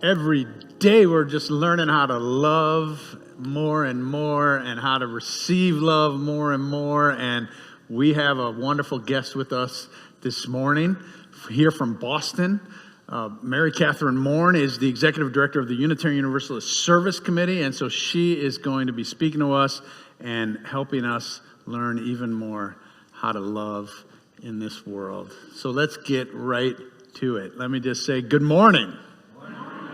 every day we're just learning how to love more and more and how to receive love more and more. And we have a wonderful guest with us this morning here from Boston. Mary Katherine Morn is the executive director of the Unitarian Universalist Service Committee, and so she is going to be speaking to us and helping us learn even more how to love in this world. So let's get right to it. Let me just say good morning.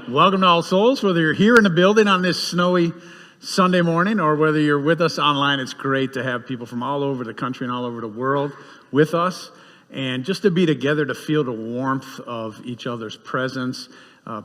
Welcome to All Souls. Whether you're here in the building on this snowy Sunday morning or whether you're with us online, it's great to have people from all over the country and all over the world with us. And just to be together, to feel the warmth of each other's presence,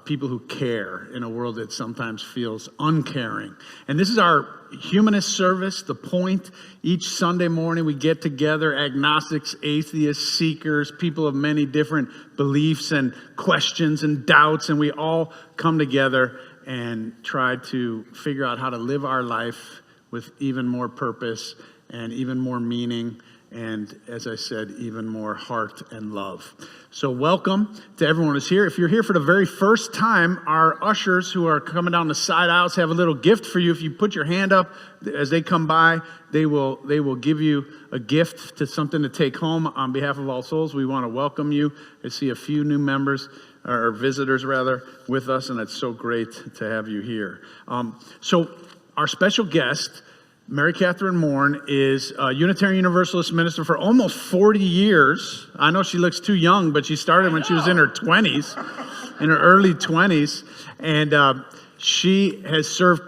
people who care in a world that sometimes feels uncaring. And this is our humanist service. The point, each Sunday morning we get together, agnostics, atheists, seekers, people of many different beliefs and questions and doubts, and we all come together and try to figure out how to live our life with even more purpose and even more meaning, and as I said, even more heart and love. So welcome to everyone who's here. If you're here for the very first time, our ushers who are coming down the side aisles have a little gift for you. If you put your hand up as they come by, they will give you a gift to something to take home. On behalf of All Souls, we want to welcome you. I see a few new members, or visitors rather, with us, and it's so great to have you here. So our special guest, Mary Katherine Morn, is a Unitarian Universalist minister for almost 40 years. I know she looks too young, but she started when she was in her 20s, in her early 20s. And she has served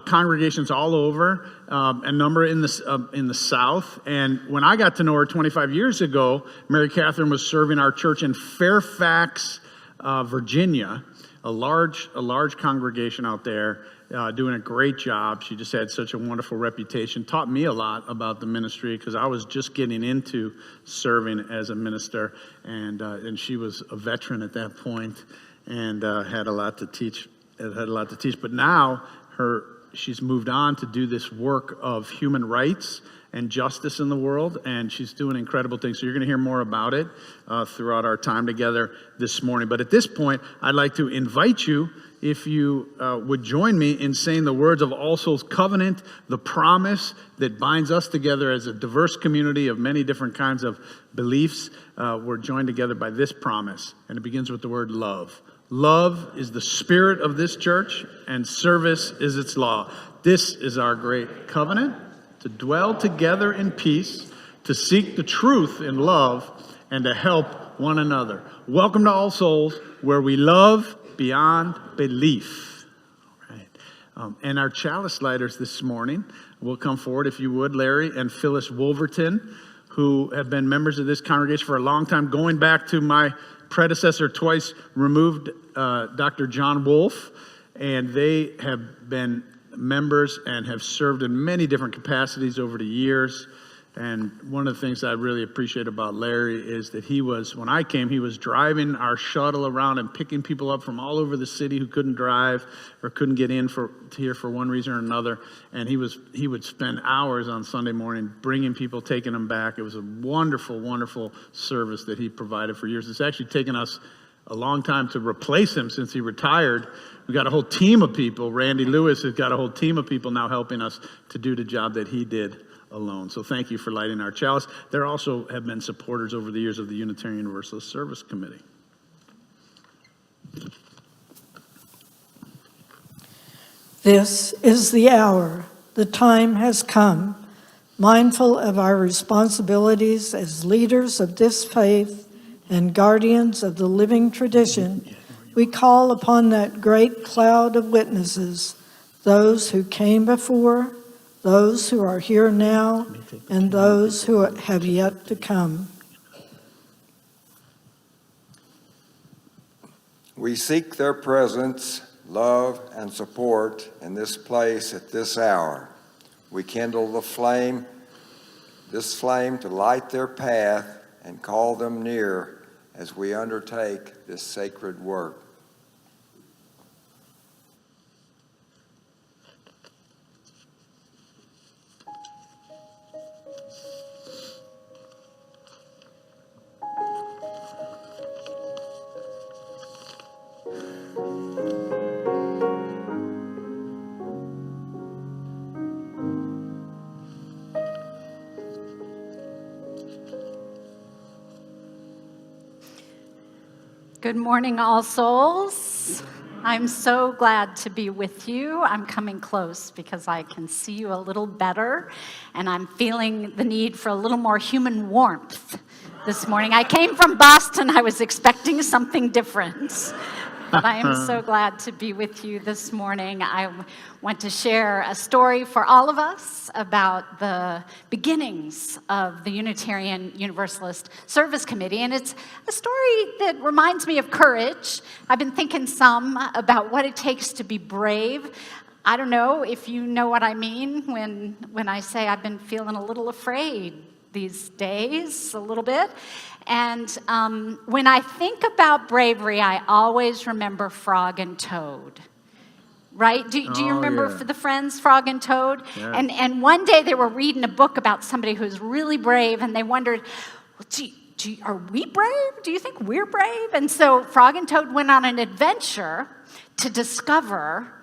congregations all over, a number in the South. And when I got to know her 25 years ago, Mary Katherine was serving our church in Fairfax, Virginia, a large congregation out there. Doing a great job. She just had such a wonderful reputation. Taught me a lot about the ministry because I was just getting into serving as a minister, and she was a veteran at that point and had a lot to teach. But now she's moved on to do this work of human rights and justice in the world, and she's doing incredible things. So you're going to hear more about it throughout our time together this morning. But at this point, I'd like to invite you, if you would join me in saying the words of All Souls Covenant, the promise that binds us together as a diverse community of many different kinds of beliefs. We're joined together by this promise, and it begins with the word love. Love is the spirit of this church, and service is its law. This is our great covenant, to dwell together in peace, to seek the truth in love, and to help one another. Welcome to All Souls, where we love beyond belief. All right. And our chalice lighters this morning will come forward, if you would, Larry and Phyllis Wolverton, who have been members of this congregation for a long time, going back to my predecessor, twice removed, Dr. John Wolf, and they have been members and have served in many different capacities over the years. And one of the things I really appreciate about Larry is that when I came, he was driving our shuttle around and picking people up from all over the city who couldn't drive or couldn't get in here for one reason or another. And he would spend hours on Sunday morning bringing people, taking them back. It was a wonderful, wonderful service that he provided for years. It's actually taken us a long time to replace him since he retired. We got a whole team of people. Randy Lewis has got a whole team of people now helping us to do the job that he did alone. So thank you for lighting our chalice. There also have been supporters over the years of the Unitarian Universalist Service Committee. This is the hour. The time has come. Mindful of our responsibilities as leaders of this faith and guardians of the living tradition, we call upon that great cloud of witnesses, those who came before, those who are here now, and those who have yet to come. We seek their presence, love, and support in this place at this hour. We kindle this flame to light their path and call them near as we undertake this sacred work. Good morning, All Souls. I'm so glad to be with you. I'm coming close because I can see you a little better, and I'm feeling the need for a little more human warmth this morning. I came from Boston. I was expecting something different. But I am so glad to be with you this morning. I want to share a story for all of us about the beginnings of the Unitarian Universalist Service Committee. And it's a story that reminds me of courage. I've been thinking some about what it takes to be brave. I don't know if you know what I mean when I say I've been feeling a little afraid these days, a little bit. And when I think about bravery, I always remember Frog and Toad, right? Do you remember yeah. the friends, Frog and Toad? Yes. And one day they were reading a book about somebody who's really brave, and they wondered, well, are we brave? Do you think we're brave? And so Frog and Toad went on an adventure to discover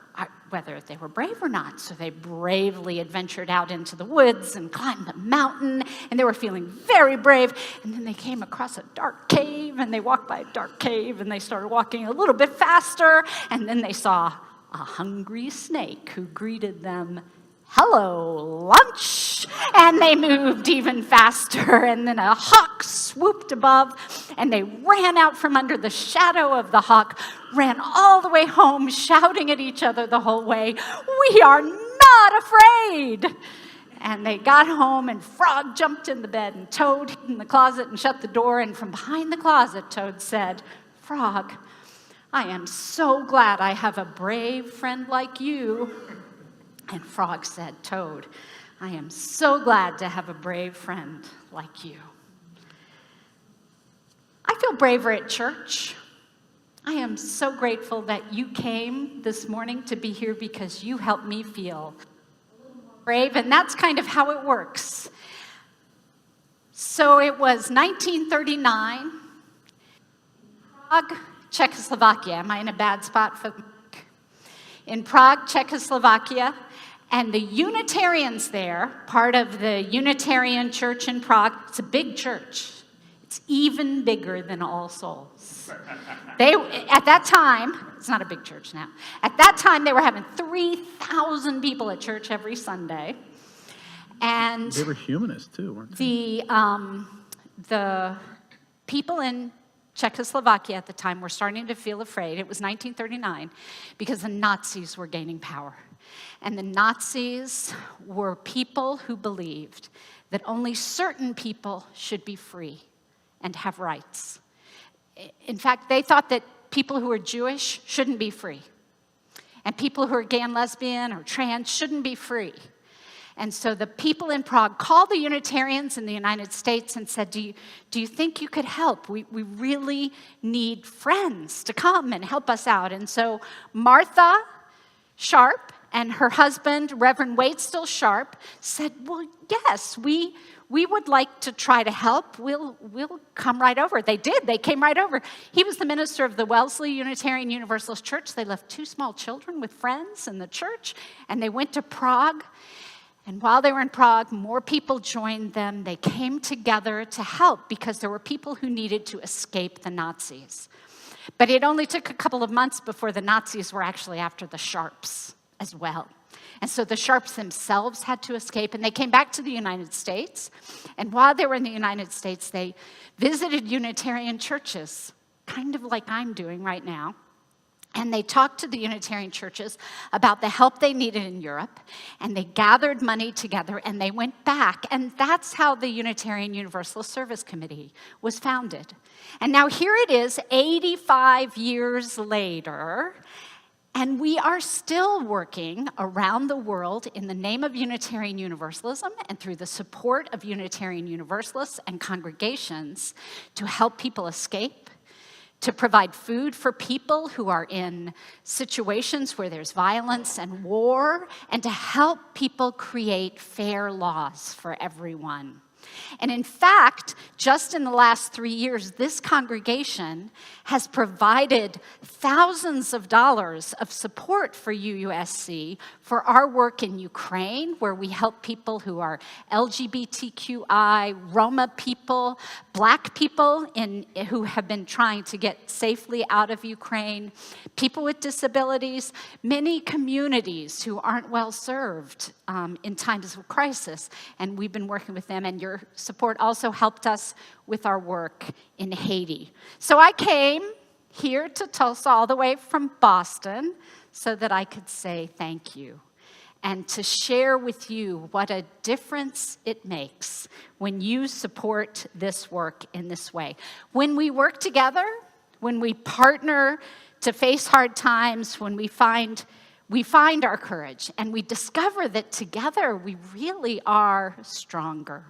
whether they were brave or not. So they bravely adventured out into the woods and climbed the mountain, and they were feeling very brave. And then they came across a dark cave, and they walked by a dark cave, and they started walking a little bit faster, and then they saw a hungry snake who greeted them, "Hello, lunch!" And they moved even faster, and then a hawk swooped above, and they ran out from under the shadow of the hawk, ran all the way home, shouting at each other the whole way, "We are not afraid!" And they got home, and Frog jumped in the bed, and Toad hid in the closet and shut the door, and from behind the closet, Toad said, "Frog, I am so glad I have a brave friend like you." And Frog said, "Toad, I am so glad to have a brave friend like you." I feel braver at church. I am so grateful that you came this morning to be here because you helped me feel brave, and that's kind of how it works. So it was 1939, Prague, Czechoslovakia. Am I in a bad spot for in Prague, Czechoslovakia? And the Unitarians there, part of the Unitarian Church in Prague, it's a big church. It's even bigger than All Souls. At that time, it's not a big church now. At that time, they were having 3,000 people at church every Sunday. And They were humanists too, weren't they? the people in Czechoslovakia at the time were starting to feel afraid. It was 1939 because the Nazis were gaining power. And the Nazis were people who believed that only certain people should be free and have rights. In fact, they thought that people who were Jewish shouldn't be free. And people who are gay and lesbian or trans shouldn't be free. And so the people in Prague called the Unitarians in the United States and said, do you think you could help? We really need friends to come and help us out. And so Martha Sharp and her husband, Reverend Waitstill Sharp, said, well, yes, we would like to try to help. We'll come right over. They did. They came right over. He was the minister of the Wellesley Unitarian Universalist Church. They left 2 small children with friends in the church, and they went to Prague. And while they were in Prague, more people joined them. They came together to help because there were people who needed to escape the Nazis. But it only took a couple of months before the Nazis were actually after the Sharps as well. And so the Sharps themselves had to escape, and they came back to the United States. And while they were in the United States, they visited Unitarian churches, kind of like I'm doing right now. And they talked to the Unitarian churches about the help they needed in Europe, and they gathered money together, and they went back. And that's how the Unitarian Universalist Service Committee was founded. And now here it is, 85 years later, and we are still working around the world in the name of Unitarian Universalism and through the support of Unitarian Universalists and congregations to help people escape, to provide food for people who are in situations where there's violence and war, and to help people create fair laws for everyone. And in fact, just in the last 3 years, this congregation has provided thousands of dollars of support for UUSC for our work in Ukraine, where we help people who are LGBTQI, Roma people, Black people who have been trying to get safely out of Ukraine, people with disabilities, many communities who aren't well served in times of crisis. And we've been working with them, and your support also helped us with our work in Haiti. So I came here to Tulsa all the way from Boston so that I could say thank you and to share with you what a difference it makes when you support this work in this way. When we work together, when we partner to face hard times, when we find our courage and we discover that together we really are stronger.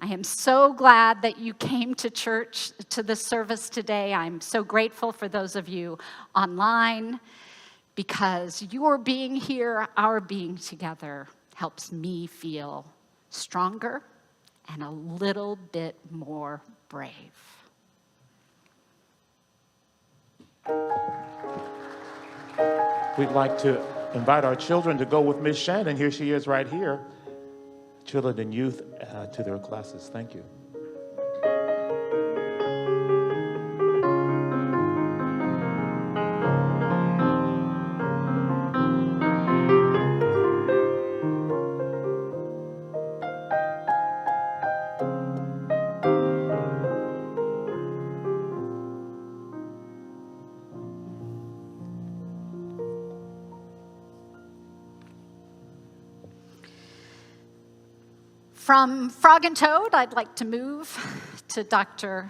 I am so glad that you came to church, to the service today. I'm so grateful for those of you online, because your being here, our being together, helps me feel stronger and a little bit more brave. We'd like to invite our children to go with Miss Shannon. Here she is right here. Children and youth to their classes. Thank you. From Frog and Toad, I'd like to move to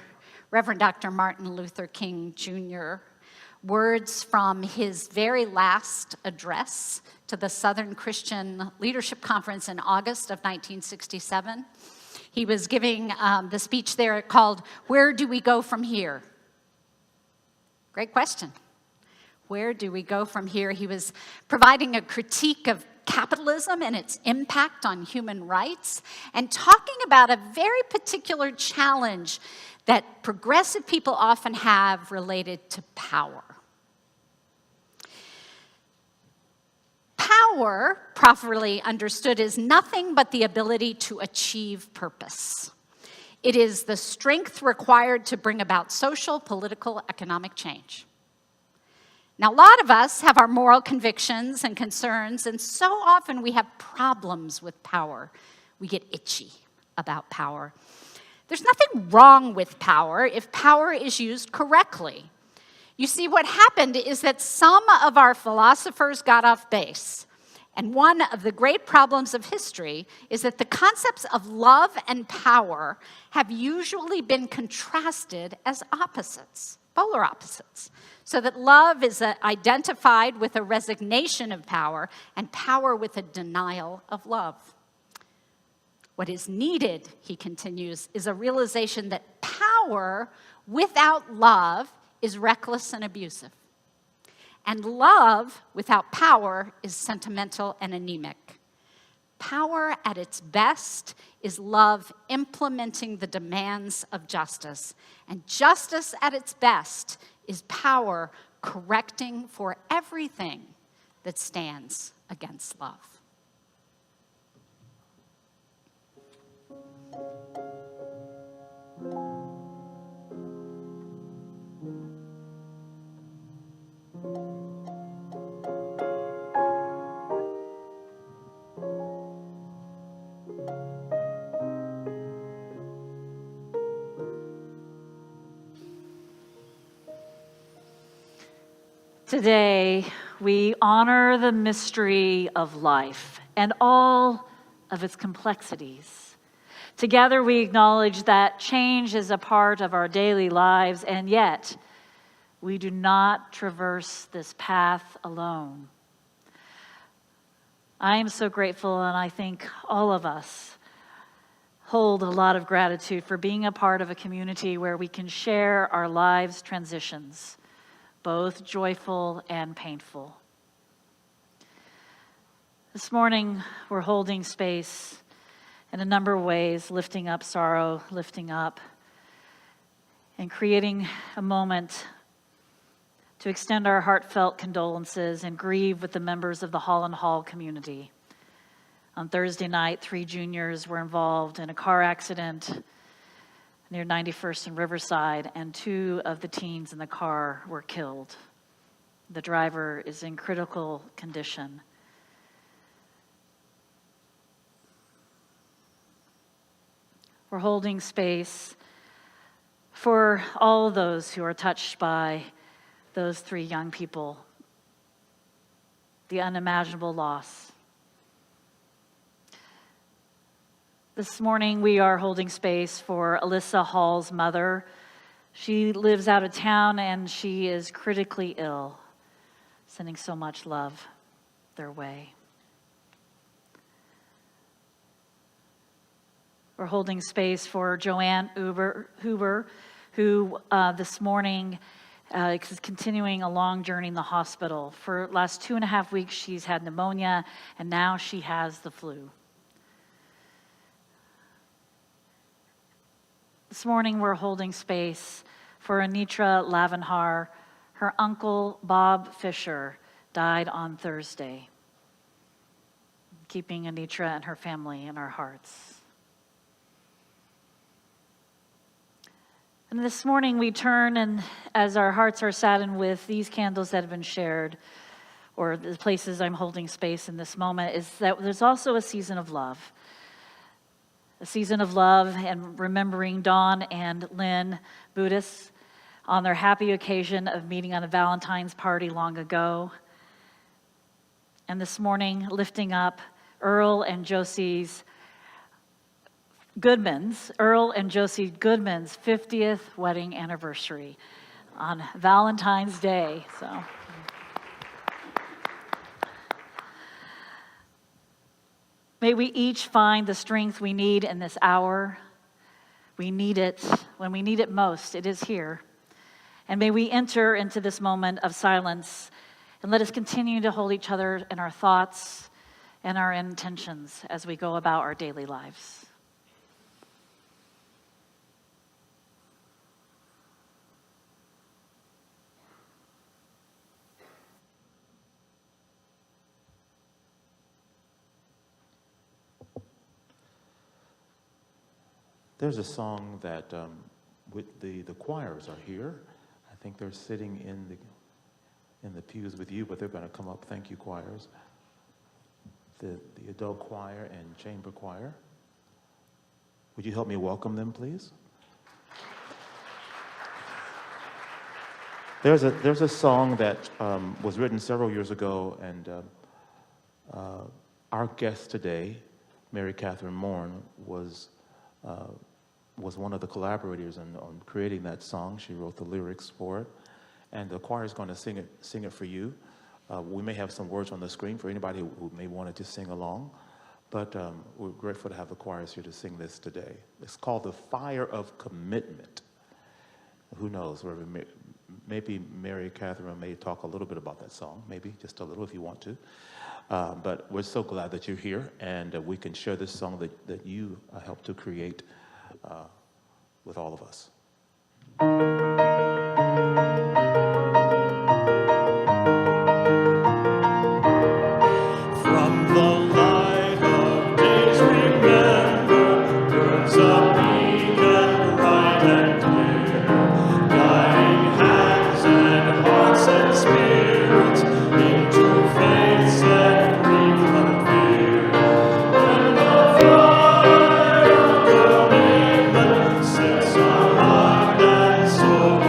Reverend Dr. Martin Luther King Jr. Words from his very last address to the Southern Christian Leadership Conference in August of 1967. He was giving the speech there called, "Where do we go from here?" Great question. Where do we go from here? He was providing a critique of capitalism and its impact on human rights, and talking about a very particular challenge that progressive people often have related to power. Power, properly understood, is nothing but the ability to achieve purpose. It is the strength required to bring about social, political, economic change. Now, a lot of us have our moral convictions and concerns, and so often we have problems with power. We get itchy about power. There's nothing wrong with power if power is used correctly. You see, what happened is that some of our philosophers got off base. And one of the great problems of history is that the concepts of love and power have usually been contrasted as opposites, polar opposites. So that love is identified with a resignation of power, and power with a denial of love. What is needed, he continues, is a realization that power without love is reckless and abusive. And love without power is sentimental and anemic. Power at its best is love implementing the demands of justice. And justice at its best is power correcting for everything that stands against love. Today, we honor the mystery of life and all of its complexities. Together, we acknowledge that change is a part of our daily lives, and yet, we do not traverse this path alone. I am so grateful, and I think all of us hold a lot of gratitude for being a part of a community where we can share our lives' transitions, both joyful and painful. This morning, we're holding space in a number of ways, lifting up sorrow, lifting up, and creating a moment to extend our heartfelt condolences and grieve with the members of the Holland Hall community. On Thursday night, 3 juniors were involved in a car accident near 91st and Riverside, and 2 of the teens in the car were killed. The driver is in critical condition. We're holding space for all those who are touched by those 3 young people, the unimaginable loss. This morning, we are holding space for Alyssa Hall's mother. She lives out of town and she is critically ill. Sending so much love their way. We're holding space for Joanne Huber, who this morning is continuing a long journey in the hospital. For the last 2.5 weeks, she's had pneumonia, and now she has the flu. This morning, we're holding space for Anitra Lavenhar. Her uncle, Bob Fisher, died on Thursday, keeping Anitra and her family in our hearts. And this morning, we turn, and as our hearts are saddened with these candles that have been shared, or the places I'm holding space in this moment, is that there's also a season of love. A season of love and remembering Dawn and Lynn Budis on their happy occasion of meeting on a Valentine's party long ago. And this morning, lifting up Earl and Josie Goodman's 50th wedding anniversary on Valentine's Day. So. May we each find the strength we need in this hour. We need it when we need it most. It is here. And may we enter into this moment of silence and let us continue to hold each other in our thoughts and our intentions as we go about our daily lives. There's a song that with the choirs are here. I think they're sitting in the pews with you, but they're going to come up. Thank you, choirs. The adult choir and chamber choir. Would you help me welcome them, please? There's a song that was written several years ago, and our guest today, Mary Katherine Morn, was one of the collaborators on creating that song. She wrote the lyrics for it, and the choir is going to sing it for you. We may have some words on the screen for anybody who may want to just sing along, but we're grateful to have the choirs here to sing this today. It's called "The Fire of Commitment." Who knows? Maybe Mary Katherine may talk a little bit about that song, maybe just a little if you want to. But we're so glad that you're here, and we can share this song that you helped to create with all of us. From the light of days remember, burns a beacon bright and clear, guiding hands and hearts and spirits into faith set free from fear. When the fire of commitment sets our mind and soul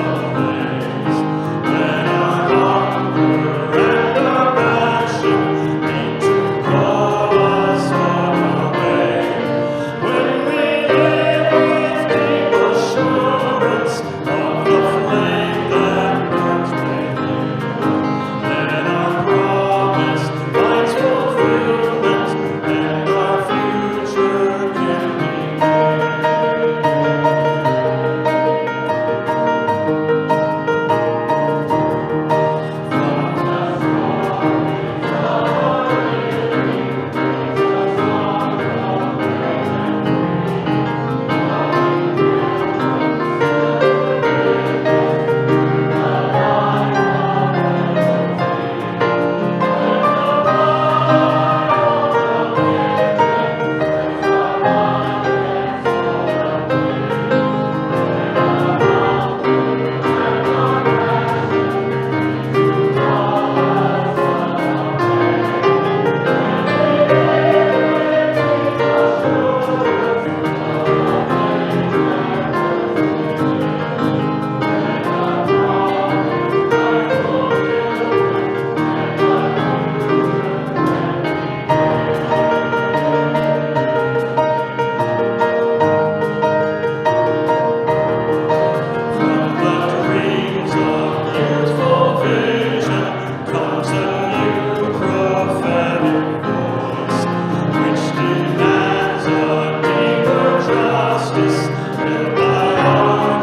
justice, live by all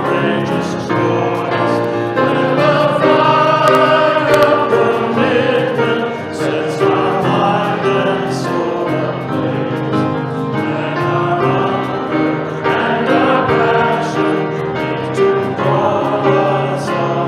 courageous choice. When the fire of commitment sets our mind and soul ablaze, when our hunger and our passion need to call us on.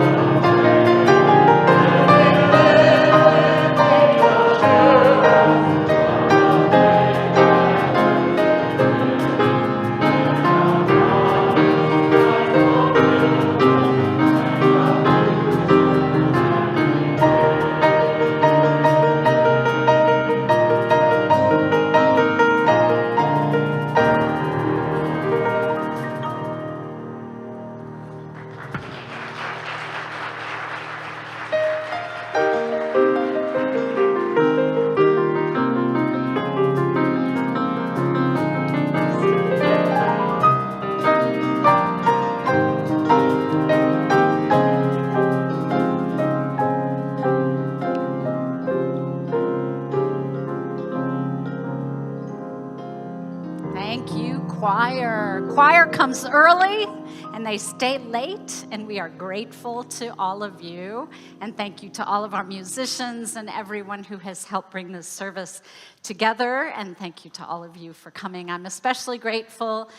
Thank you, choir. Choir comes early and they stay late, and we are grateful to all of you. And thank you to all of our musicians and everyone who has helped bring this service together. And thank you to all of you for coming. I'm especially grateful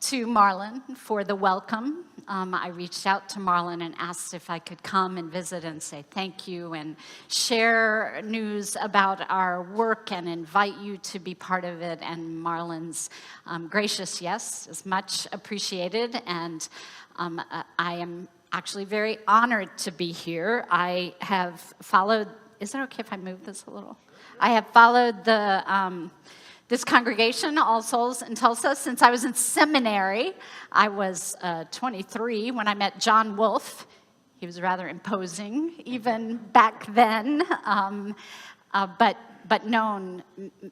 to Marlon for the welcome. I reached out to Marlon and asked if I could come and visit and say thank you and share news about our work and invite you to be part of it. And Marlon's gracious yes is much appreciated. And I am actually very honored to be here. I have followed, is it okay if I move this a little? I have followed this congregation, All Souls in Tulsa, since I was in seminary. I was 23 when I met John Wolfe. He was rather imposing even back then, but known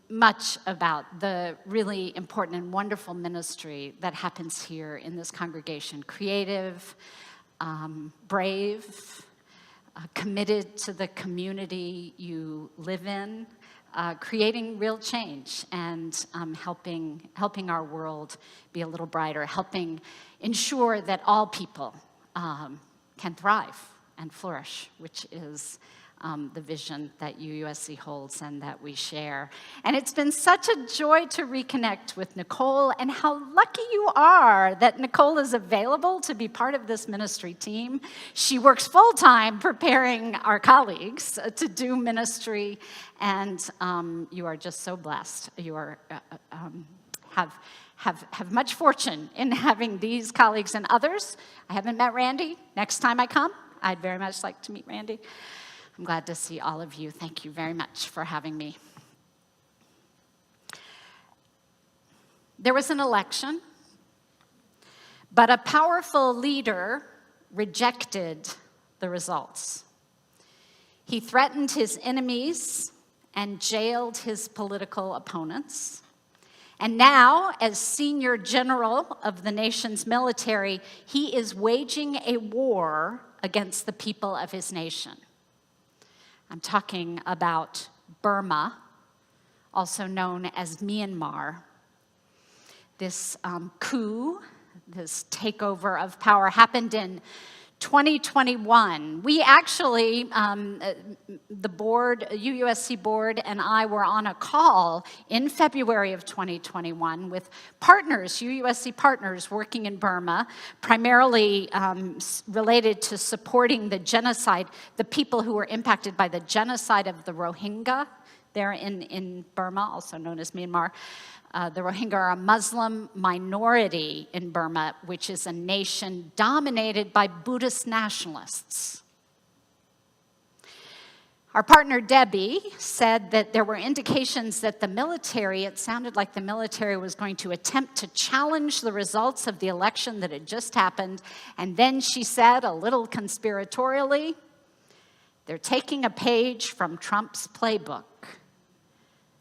much about the really important and wonderful ministry that happens here in this congregation. Creative, brave, committed to the community you live in, creating real change and helping our world be a little brighter, helping ensure that all people can thrive and flourish, which is the vision that UUSC holds and that we share. And it's been such a joy to reconnect with Nicole, and how lucky you are that Nicole is available to be part of this ministry team. She works full-time preparing our colleagues to do ministry, and you are just so blessed. You are have much fortune in having these colleagues and others. I haven't met Randy. Next time I come, I'd very much like to meet Randy. I'm glad to see all of you. Thank you very much for having me. There was an election, but a powerful leader rejected the results. He threatened his enemies and jailed his political opponents. And now, as senior general of the nation's military, he is waging a war against the people of his nation. I'm talking about Burma, also known as Myanmar. This coup, this takeover of power, happened in 2021. We actually, the board, UUSC board, and I were on a call in February of 2021 with partners, UUSC partners working in Burma, primarily related to supporting the genocide, the people who were impacted by the genocide of the Rohingya there in Burma, also known as Myanmar. The Rohingya are a Muslim minority in Burma, which is a nation dominated by Buddhist nationalists. Our partner Debbie said that there were indications that the military, it sounded like the military was going to attempt to challenge the results of the election that had just happened. And then she said, a little conspiratorially, they're taking a page from Trump's playbook.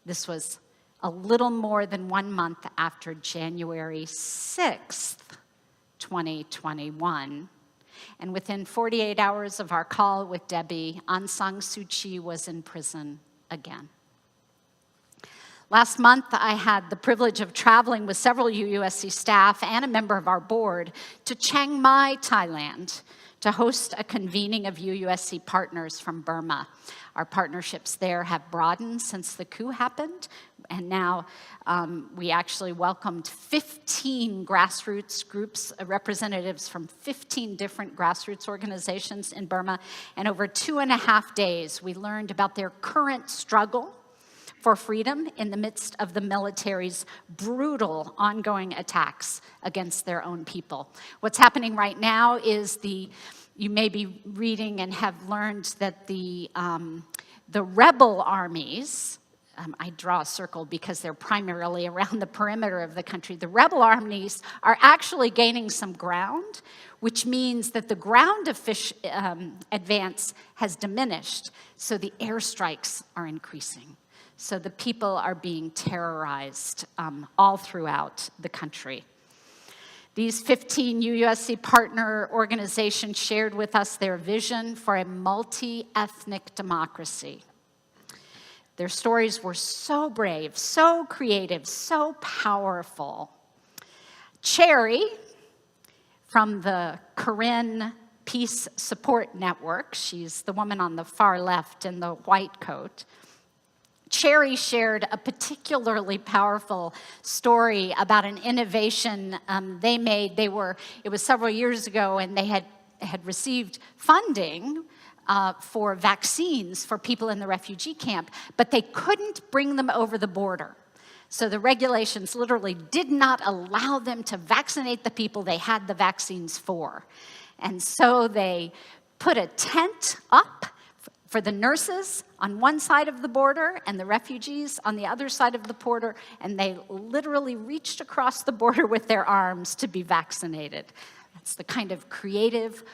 This was a little more than 1 month after January 6th, 2021. And within 48 hours of our call with Debbie, Aung San Suu Kyi was in prison again. Last month, I had the privilege of traveling with several UUSC staff and a member of our board to Chiang Mai, Thailand, to host a convening of UUSC partners from Burma. Our partnerships there have broadened since the coup happened, and now we actually welcomed 15 grassroots groups, representatives from 15 different grassroots organizations in Burma, and over 2.5 days, we learned about their current struggle for freedom in the midst of the military's brutal ongoing attacks against their own people. What's happening right now is you may be reading and have learned that the rebel armies, I draw a circle because they're primarily around the perimeter of the country. The rebel armies are actually gaining some ground, which means that the ground advance has diminished, so the airstrikes are increasing. So the people are being terrorized all throughout the country. These 15 UUSC partner organizations shared with us their vision for a multi-ethnic democracy. Their stories were so brave, so creative, so powerful. Cherry, from the Corinne Peace Support Network, she's the woman on the far left in the white coat, Cherry shared a particularly powerful story about an innovation they made. It was several years ago, and they had received funding for vaccines for people in the refugee camp, but they couldn't bring them over the border. So the regulations literally did not allow them to vaccinate the people they had the vaccines for. And so they put a tent up for the nurses on one side of the border and the refugees on the other side of the border, and they literally reached across the border with their arms to be vaccinated. That's the kind of creative,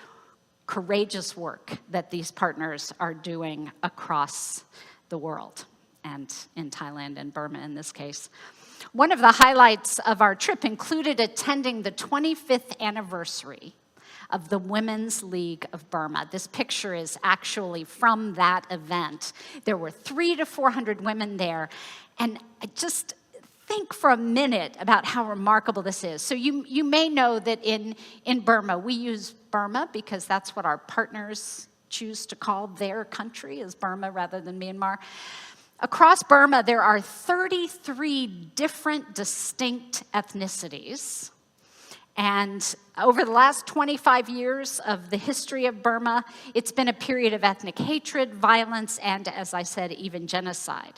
courageous work that these partners are doing across the world, and in Thailand and Burma in this case. One of the highlights of our trip included attending the 25th anniversary of the Women's League of Burma. This picture is actually from that event. There were 300 to 400 women there, and just think for a minute about how remarkable this is. So you may know that in Burma, we use Burma because that's what our partners choose to call their country, is Burma rather than Myanmar. Across Burma, there are 33 different distinct ethnicities. And over the last 25 years of the history of Burma, it's been a period of ethnic hatred, violence, and, as I said, even genocide.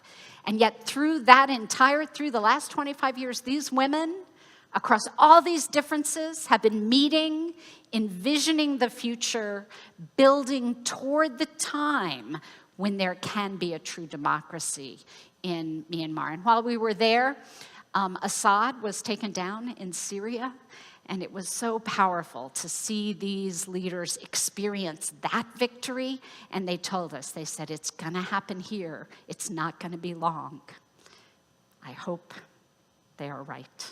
And yet through the last 25 years, these women, across all these differences, have been meeting, envisioning the future, building toward the time when there can be a true democracy in Myanmar. And while we were there, Assad was taken down in Syria. And it was so powerful to see these leaders experience that victory. And they told us, they said, it's going to happen here. It's not going to be long. I hope they are right.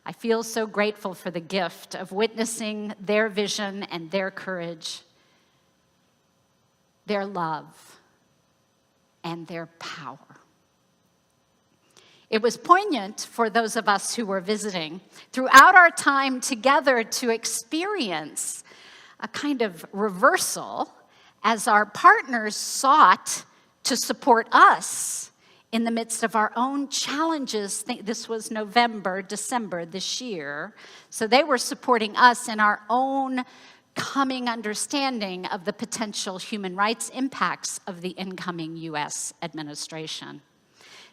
I feel so grateful for the gift of witnessing their vision and their courage, their love, and their power. It was poignant for those of us who were visiting throughout our time together to experience a kind of reversal as our partners sought to support us in the midst of our own challenges. This was December this year. So they were supporting us in our own coming understanding of the potential human rights impacts of the incoming U.S. administration.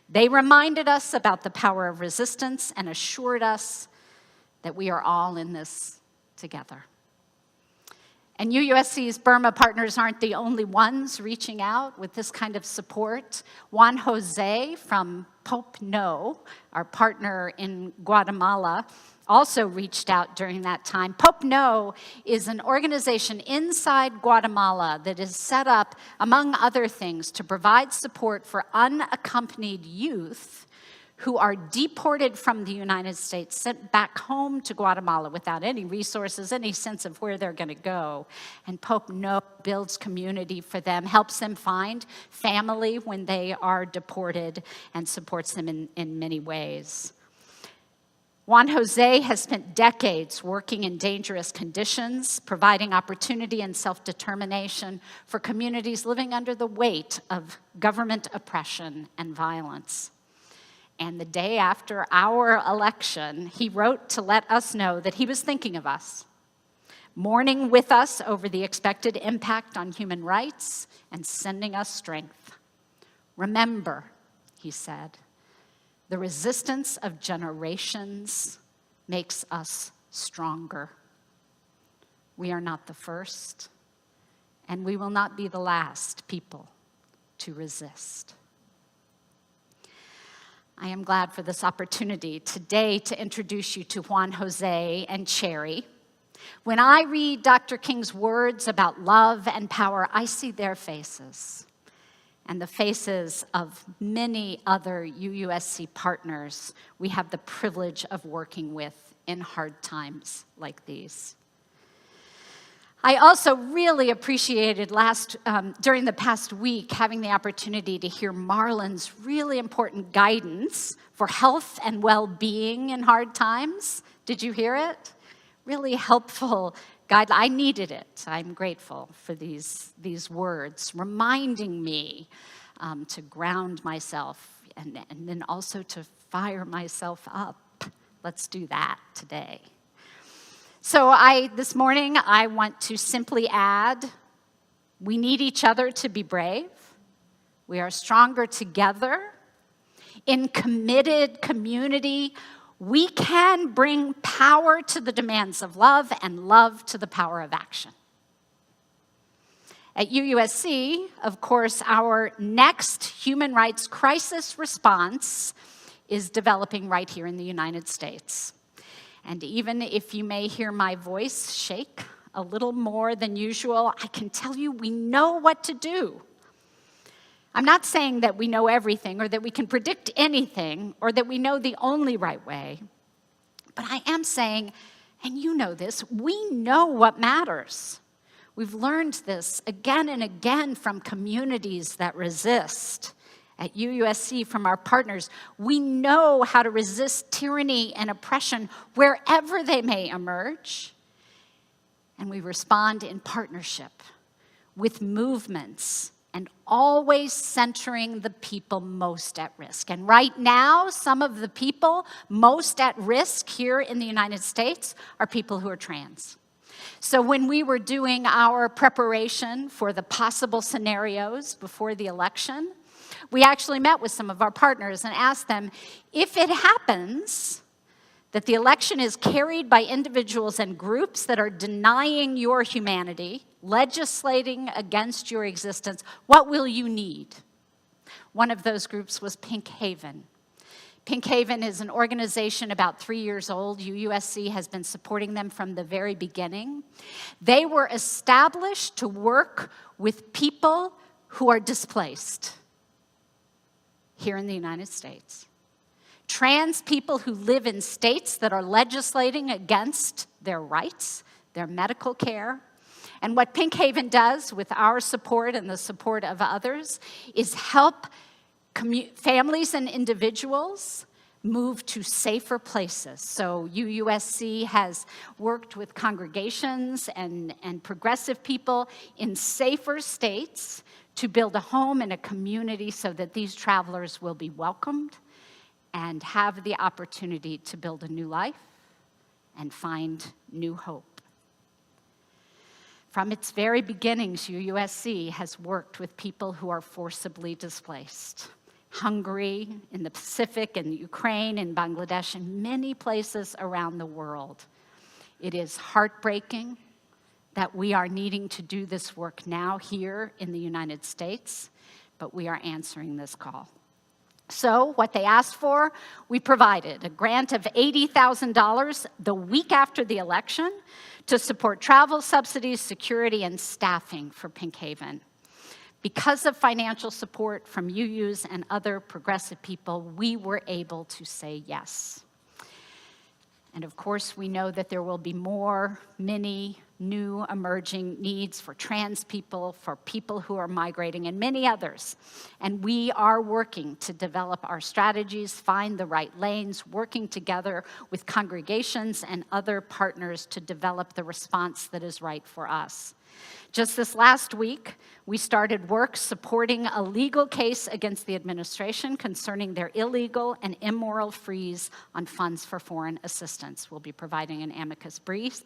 They reminded us about the power of resistance and assured us that we are all in this together. And UUSC's Burma partners aren't the only ones reaching out with this kind of support. Juan Jose from Pope No, our partner in Guatemala, also reached out during that time. Pope No is an organization inside Guatemala that is set up, among other things, to provide support for unaccompanied youth who are deported from the United States, sent back home to Guatemala without any resources, any sense of where they're going to go. And Pope No builds community for them, helps them find family when they are deported, and supports them in many ways. Juan Jose has spent decades working in dangerous conditions, providing opportunity and self-determination for communities living under the weight of government oppression and violence. And the day after our election, he wrote to let us know that he was thinking of us, mourning with us over the expected impact on human rights, and sending us strength. Remember, he said, the resistance of generations makes us stronger. We are not the first, and we will not be the last people to resist. I am glad for this opportunity today to introduce you to Juan Jose and Cherry. When I read Dr. King's words about love and power, I see their faces and the faces of many other UUSC partners we have the privilege of working with in hard times like these. I also really appreciated during the past week having the opportunity to hear Marlon's really important guidance for health and well-being in hard times. Did you hear it? Really helpful guide. I needed it. I'm grateful for these words, reminding me to ground myself and then also to fire myself up. Let's do that today. So this morning, I want to simply add, we need each other to be brave. We are stronger together. In committed community, we can bring power to the demands of love and love to the power of action. At UUSC, of course, our next human rights crisis response is developing right here in the United States. And even if you may hear my voice shake a little more than usual, I can tell you we know what to do. I'm not saying that we know everything or that we can predict anything or that we know the only right way. But I am saying, and you know this, we know what matters. We've learned this again and again from communities that resist. At UUSC, from our partners, we know how to resist tyranny and oppression wherever they may emerge. And we respond in partnership with movements and always centering the people most at risk. And right now, some of the people most at risk here in the United States are people who are trans. So when we were doing our preparation for the possible scenarios before the election, we actually met with some of our partners and asked them, if it happens that the election is carried by individuals and groups that are denying your humanity, legislating against your existence, what will you need? One of those groups was Pink Haven. Pink Haven is an organization about 3 years old. UUSC has been supporting them from the very beginning. They were established to work with people who are displaced here in the United States. Trans people who live in states that are legislating against their rights, their medical care. And what Pink Haven does with our support and the support of others is help families and individuals move to safer places. So UUSC has worked with congregations and progressive people in safer states to build a home and a community so that these travelers will be welcomed and have the opportunity to build a new life and find new hope. From its very beginnings, UUSC has worked with people who are forcibly displaced. Hungary, in the Pacific, in Ukraine, in Bangladesh, and many places around the world. It is heartbreaking that we are needing to do this work now here in the United States, but we are answering this call. So what they asked for, we provided a grant of $80,000 the week after the election to support travel subsidies, security, and staffing for Pink Haven. Because of financial support from UUs and other progressive people, we were able to say yes. And of course, we know that there will be many new emerging needs for trans people, for people who are migrating, and many others. And we are working to develop our strategies, find the right lanes, working together with congregations and other partners to develop the response that is right for us. Just this last week, we started work supporting a legal case against the administration concerning their illegal and immoral freeze on funds for foreign assistance. We'll be providing an amicus brief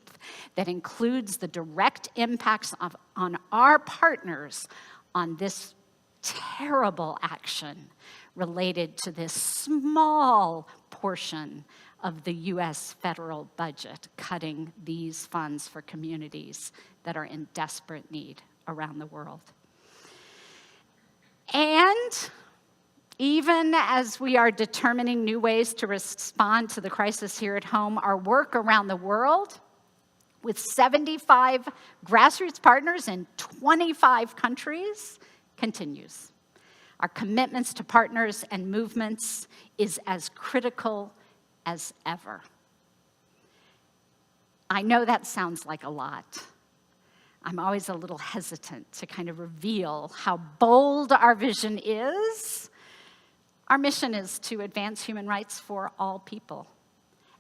that includes the direct impacts on our partners on this terrible action related to this small portion of the U.S. federal budget, cutting these funds for communities that are in desperate need around the world. And even as we are determining new ways to respond to the crisis here at home, our work around the world with 75 grassroots partners in 25 countries continues. Our commitments to partners and movements is as critical as ever. I know that sounds like a lot. I'm always a little hesitant to kind of reveal how bold our vision is. Our mission is to advance human rights for all people.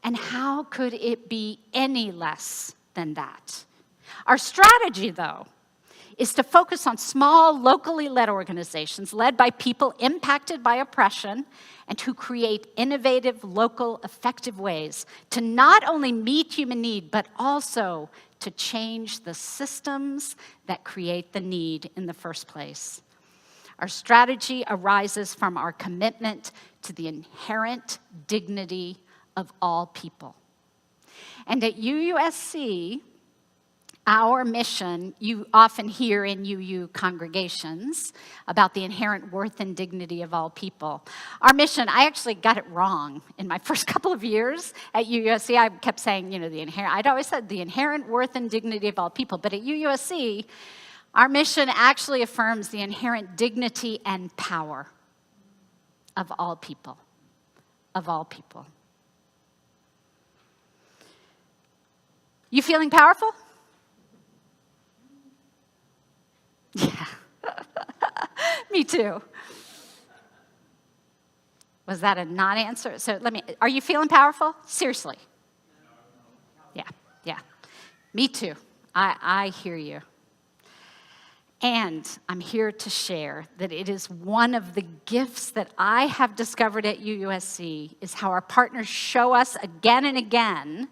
And how could it be any less than that? Our strategy, though, is to focus on small, locally led organizations led by people impacted by oppression and who create innovative, local, effective ways to not only meet human need, but also to change the systems that create the need in the first place. Our strategy arises from our commitment to the inherent dignity of all people. And at UUSC, our mission, you often hear in UU congregations about the inherent worth and dignity of all people. Our mission, I actually got it wrong in my first couple of years at UUSC. I kept saying, I'd always said the inherent worth and dignity of all people. But at UUSC, our mission actually affirms the inherent dignity and power of all people, of all people. You feeling powerful? Yeah, me too. Was that a non-answer? So are you feeling powerful? Seriously. Yeah. Me too. I hear you. And I'm here to share that it is one of the gifts that I have discovered at UUSC is how our partners show us again and again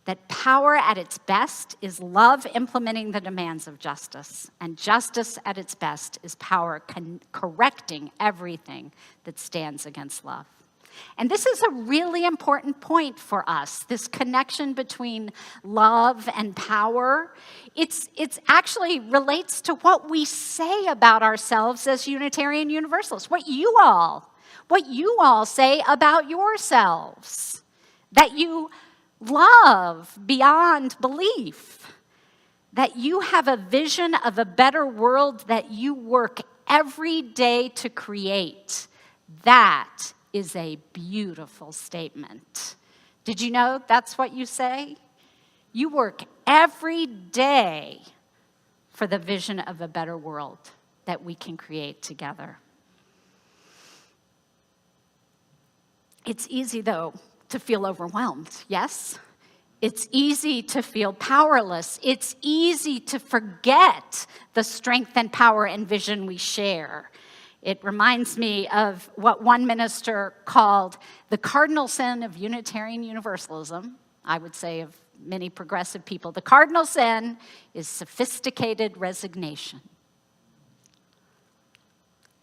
that power at its best is love implementing the demands of justice, and justice at its best is power correcting everything that stands against love. And this is a really important point for us, this connection between love and power. It's actually relates to what we say about ourselves as Unitarian Universalists, what you all say about yourselves, that you love beyond belief, that you have a vision of a better world that you work every day to create. That is a beautiful statement. Did you know that's what you say? You work every day for the vision of a better world that we can create together. It's easy, though, to feel overwhelmed, yes? It's easy to feel powerless. It's easy to forget the strength and power and vision we share. It reminds me of what one minister called the cardinal sin of Unitarian Universalism, I would say of many progressive people. The cardinal sin is sophisticated resignation.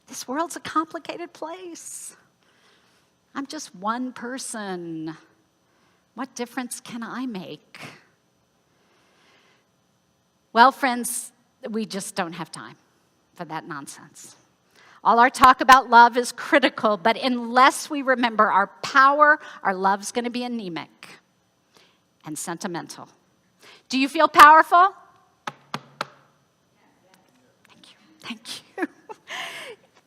This world's a complicated place. I'm just one person. What difference can I make? Well, friends, we just don't have time for that nonsense. All our talk about love is critical, but unless we remember our power, our love's going to be anemic and sentimental. Do you feel powerful? Thank you. Thank you.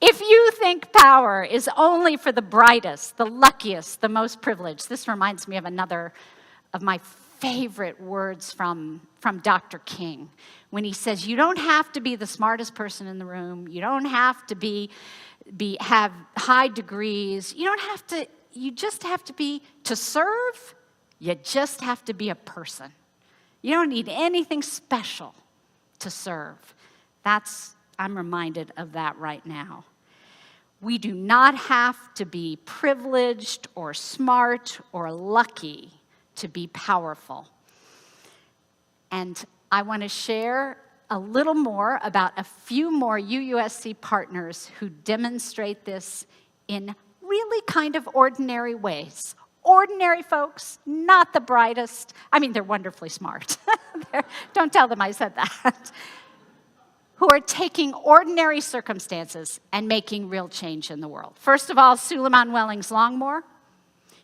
If you think power is only for the brightest, the luckiest, the most privileged, this reminds me of another of my favorite words from Dr. King when he says, you don't have to be the smartest person in the room. You don't have to have high degrees. You just have to serve, you just have to be a person. You don't need anything special to serve. I'm reminded of that right now. We do not have to be privileged or smart or lucky to be powerful. And I want to share a little more about a few more UUSC partners who demonstrate this in really kind of ordinary ways. Ordinary folks, not the brightest. I mean, they're wonderfully smart. Don't tell them I said that. Who are taking ordinary circumstances and making real change in the world. First of all, Suleiman Wellings-Longmore.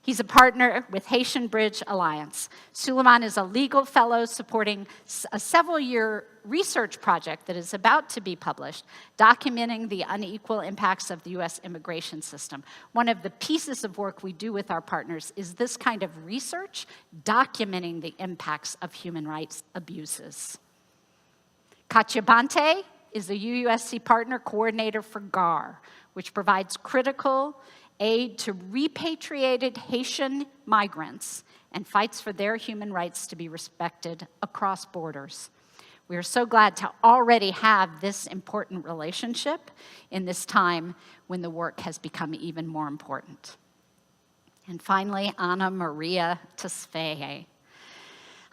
He's a partner with Haitian Bridge Alliance. Suleiman is a legal fellow supporting a several-year research project that is about to be published, documenting the unequal impacts of the U.S. immigration system. One of the pieces of work we do with our partners is this kind of research, documenting the impacts of human rights abuses. Katya Bante is a UUSC partner coordinator for GAR, which provides critical aid to repatriated Haitian migrants and fights for their human rights to be respected across borders. We are so glad to already have this important relationship in this time when the work has become even more important. And finally, Anna Maria Tesfaye.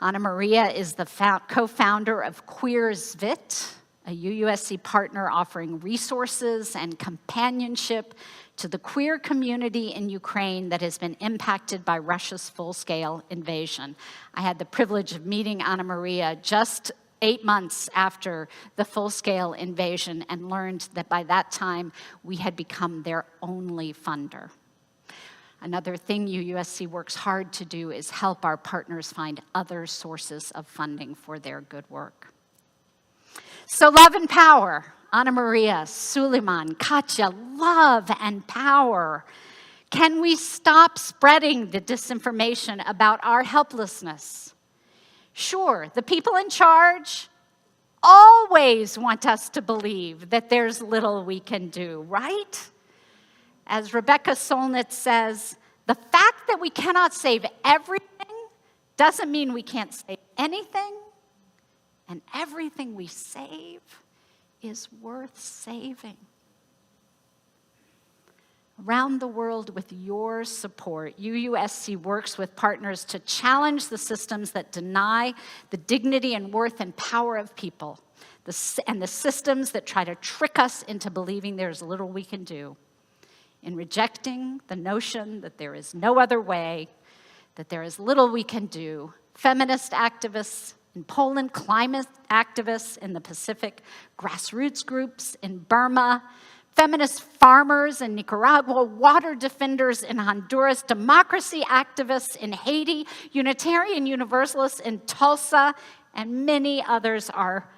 Anna Maria is the co-founder of QueerSvit, a UUSC partner offering resources and companionship to the queer community in Ukraine that has been impacted by Russia's full-scale invasion. I had the privilege of meeting Anna Maria just 8 months after the full-scale invasion and learned that by that time we had become their only funder. Another thing UUSC works hard to do is help our partners find other sources of funding for their good work. So love and power, Anna Maria, Suleiman, Katya, love and power. Can we stop spreading the disinformation about our helplessness? Sure, the people in charge always want us to believe that there's little we can do, right? As Rebecca Solnit says, the fact that we cannot save everything doesn't mean we can't save anything, and everything we save is worth saving. Around the world, with your support, UUSC works with partners to challenge the systems that deny the dignity and worth and power of people, and the systems that try to trick us into believing there's little we can do. In rejecting the notion that there is no other way, that there is little we can do, feminist activists in Poland, climate activists in the Pacific, grassroots groups in Burma, feminist farmers in Nicaragua, water defenders in Honduras, democracy activists in Haiti, Unitarian Universalists in Tulsa, and many others are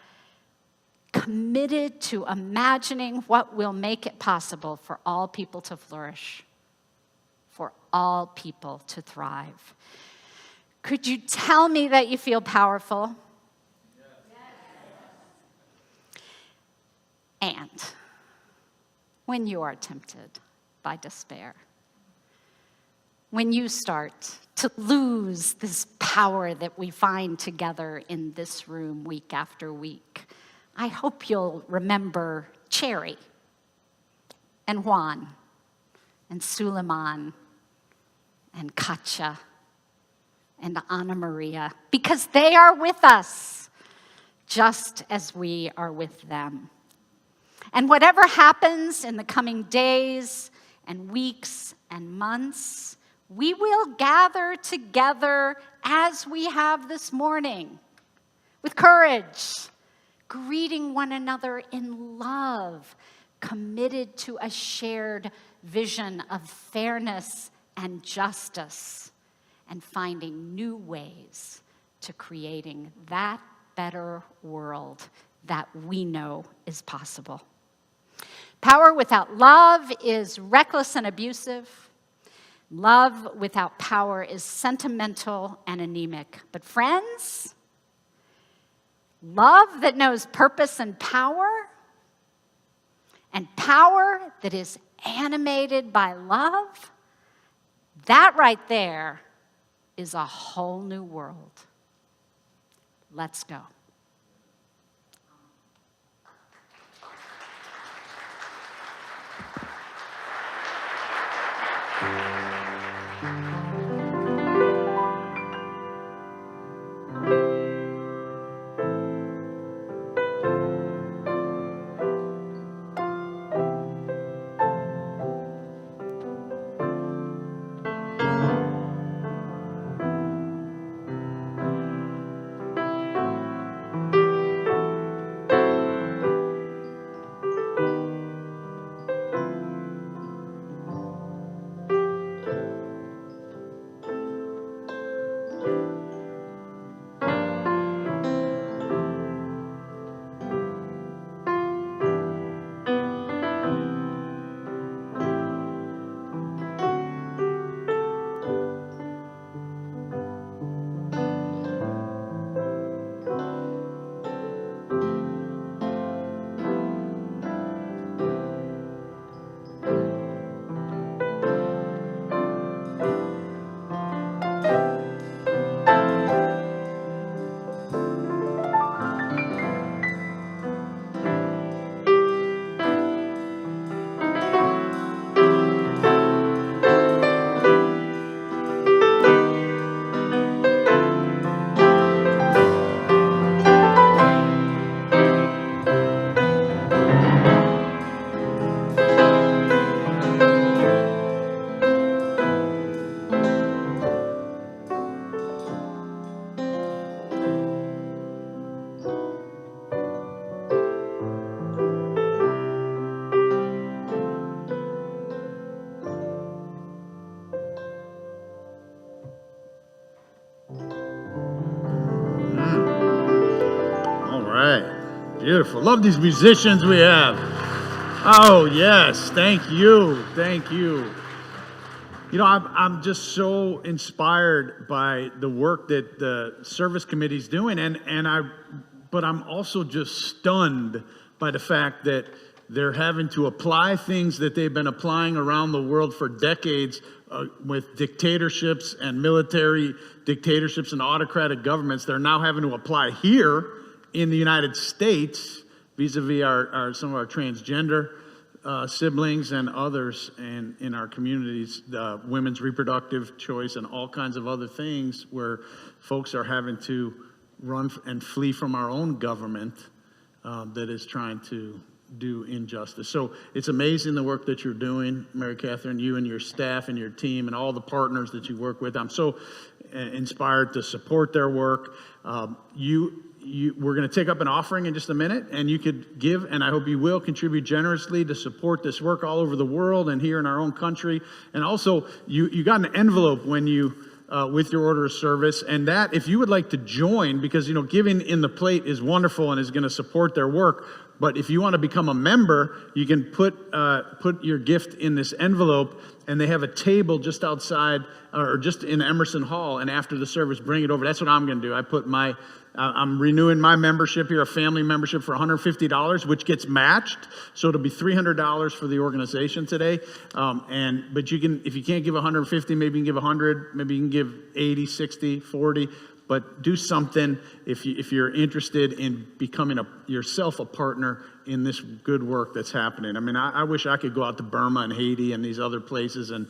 committed to imagining what will make it possible for all people to flourish, for all people to thrive. Could you tell me that you feel powerful? Yes. And when you are tempted by despair, when you start to lose this power that we find together in this room week after week, I hope you'll remember Cherry and Juan and Suleiman and Katya and Anna Maria, because they are with us just as we are with them. And whatever happens in the coming days and weeks and months, we will gather together as we have this morning, with courage, greeting one another in love, committed to a shared vision of fairness and justice, and finding new ways to creating that better world that we know is possible. Power without love is reckless and abusive. Love without power is sentimental and anemic. But friends, love that knows purpose and power that is animated by love, that right there is a whole new world. Let's go. All right. Beautiful. Love these musicians we have. Oh, yes. Thank you. Thank you. You know, I'm just so inspired by the work that the service committee is doing, but I'm also just stunned by the fact that they're having to apply things that they've been applying around the world for decades with dictatorships and military dictatorships and autocratic governments. They're now having to apply here in the United States vis-a-vis some of our transgender siblings and others in our communities, women's reproductive choice and all kinds of other things where folks are having to run and flee from our own government that is trying to do injustice. So it's amazing the work that you're doing, Mary Catherine, you and your staff and your team and all the partners that you work with. I'm so inspired to support their work. We're going to take up an offering in just a minute, and you could give, and I hope you will, contribute generously to support this work all over the world and here in our own country. And also, you got an envelope when you with your order of service, and that, if you would like to join, because, you know, giving in the plate is wonderful and is going to support their work, but if you want to become a member, you can put your gift in this envelope, and they have a table just outside or just in Emerson Hall, and after the service, bring it over. That's what I'm going to do. I'm renewing my membership here, a family membership for $150, which gets matched. So it'll be $300 for the organization today. But you can, if you can't give 150, maybe you can give 100, maybe you can give 80, 60, 40. But do something if you're interested in becoming yourself a partner in this good work that's happening. I mean, I wish I could go out to Burma and Haiti and these other places and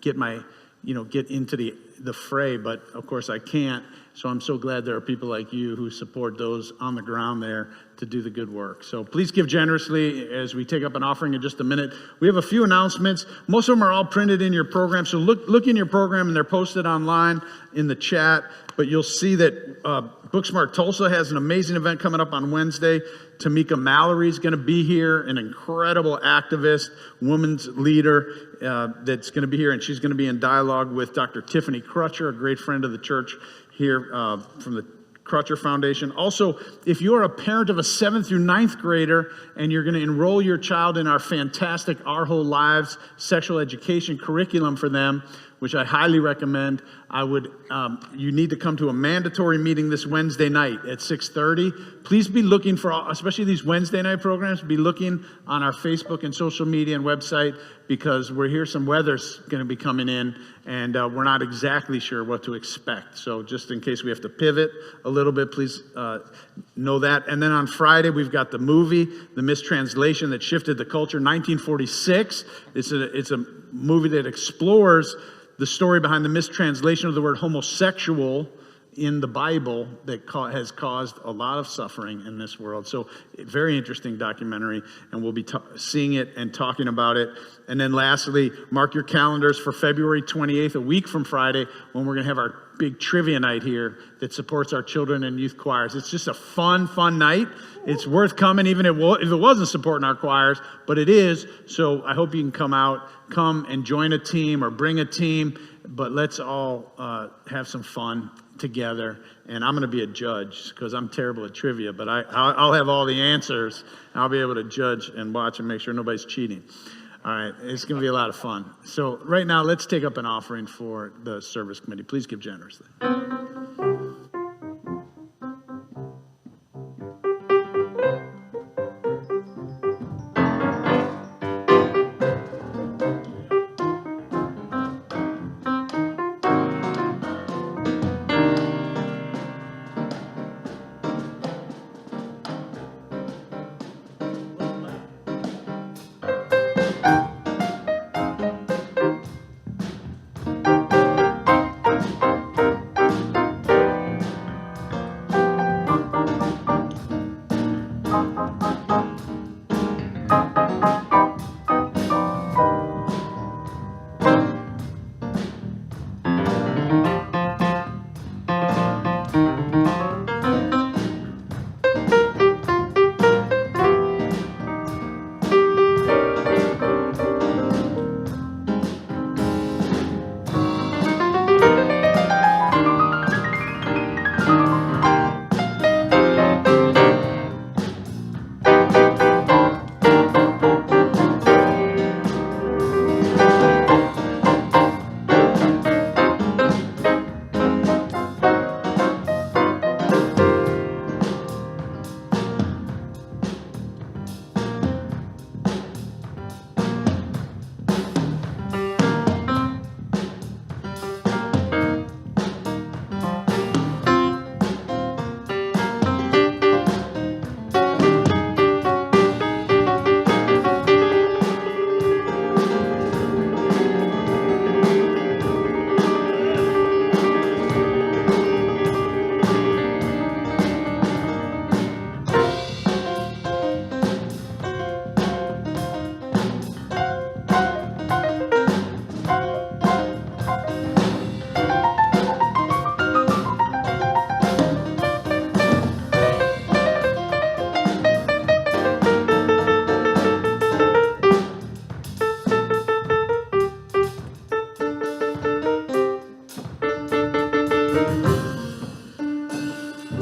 get into the fray, but of course I can't. So I'm so glad there are people like you who support those on the ground there to do the good work. So please give generously as we take up an offering in just a minute. We have a few announcements. Most of them are all printed in your program. So look in your program, and they're posted online in the chat. But you'll see that Booksmart Tulsa has an amazing event coming up on Wednesday. Tamika Mallory is going to be here, an incredible activist, woman's leader that's going to be here. And she's going to be in dialogue with Dr. Tiffany Crutcher, a great friend of the church here from the Crutcher Foundation. Also, if you are a parent of a 7th through 9th grader and you're going to enroll your child in our fantastic Our Whole Lives sexual education curriculum for them, which I highly recommend, you need to come to a mandatory meeting this Wednesday night at 6:30. Please be looking for, especially these Wednesday night programs, be looking on our Facebook and social media and website, because we're here, some weather's going to be coming in, and we're not exactly sure what to expect. So just in case we have to pivot a little bit, please know that. And then on Friday, we've got the movie, The Mistranslation That Shifted the Culture, 1946. It's a movie that explores the story behind the mistranslation of the word homosexual in the Bible that has caused a lot of suffering in this world. So, very interesting documentary, and we'll be seeing it and talking about it. And then lastly, mark your calendars for February 28th, a week from Friday, when we're going to have our big trivia night here that supports our children and youth choirs. It's just a fun night. It's worth coming, even if it wasn't supporting our choirs, but it is. So I hope you can come and join a team or bring a team, but let's all have some fun together. And I'm going to be a judge because I'm terrible at trivia, but I'll have all the answers. I'll be able to judge and watch and make sure nobody's cheating. All right, it's going to be a lot of fun. So right now, let's take up an offering for the service committee. Please give generously.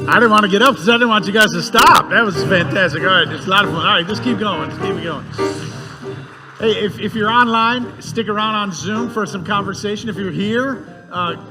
I didn't want to get up because I didn't want you guys to stop. That was fantastic. All right, it's a lot of fun. All right, just keep going. Just keep it going. Hey, if you're online, stick around on Zoom for some conversation. If you're here,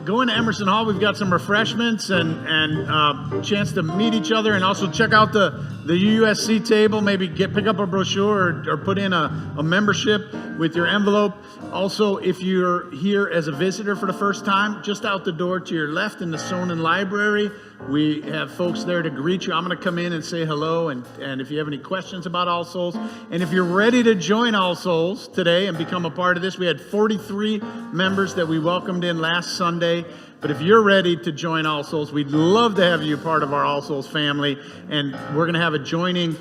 go into Emerson Hall. We've got some refreshments and chance to meet each other, and also check out the UUSC table. Maybe pick up a brochure or put in a membership with your envelope. Also, if you're here as a visitor for the first time, just out the door to your left in the Sonnen Library, we have folks there to greet you. I'm going to come in and say hello, and if you have any questions about All Souls, and if you're ready to join All Souls today and become a part of this, we had 43 members that we welcomed in last Sunday. But if you're ready to join All Souls, we'd love to have you part of our All Souls family, and we're going to have a joining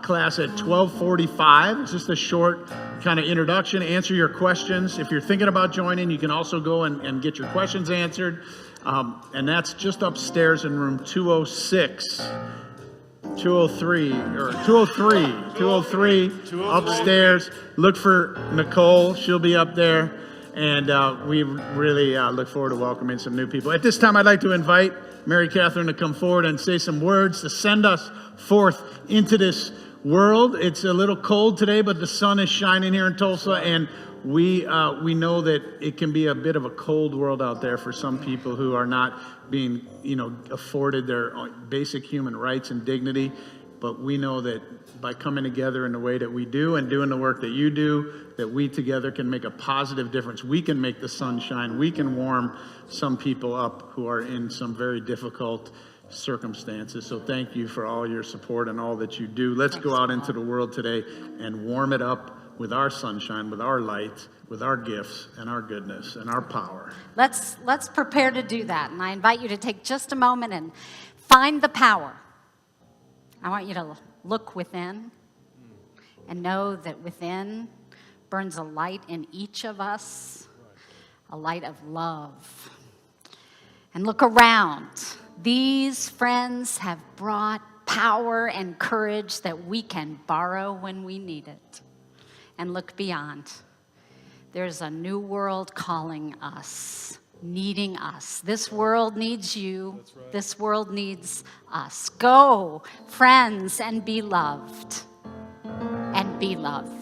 class at 12:45. It's just a short kind of introduction, answer your questions. If you're thinking about joining, you can also go and get your questions answered. And that's just upstairs in room 206, 203, upstairs. Look for Nicole. She'll be up there. And we really look forward to welcoming some new people. At this time, I'd like to invite Mary Catherine to come forward and say some words to send us forth into this world. It's a little cold today, but the sun is shining here in Tulsa, and we know that it can be a bit of a cold world out there for some people who are not being, afforded their basic human rights and dignity. But we know that by coming together in the way that we do and doing the work that you do, that we together can make a positive difference. We can make the sun shine. We can warm some people up who are in some very difficult circumstances. So thank you for all your support and all that you do. Let's go out into the world today and warm it up with our sunshine, with our light, with our gifts and our goodness and our power. Let's prepare to do that. And I invite you to take just a moment and find the power. I want you to look within and know that within burns a light in each of us, a light of love. And look around. These friends have brought power and courage that we can borrow when we need it. And look beyond. There's a new world calling us, needing us. This world needs you. That's right. This world needs us. Go, friends, and be loved. And be loved.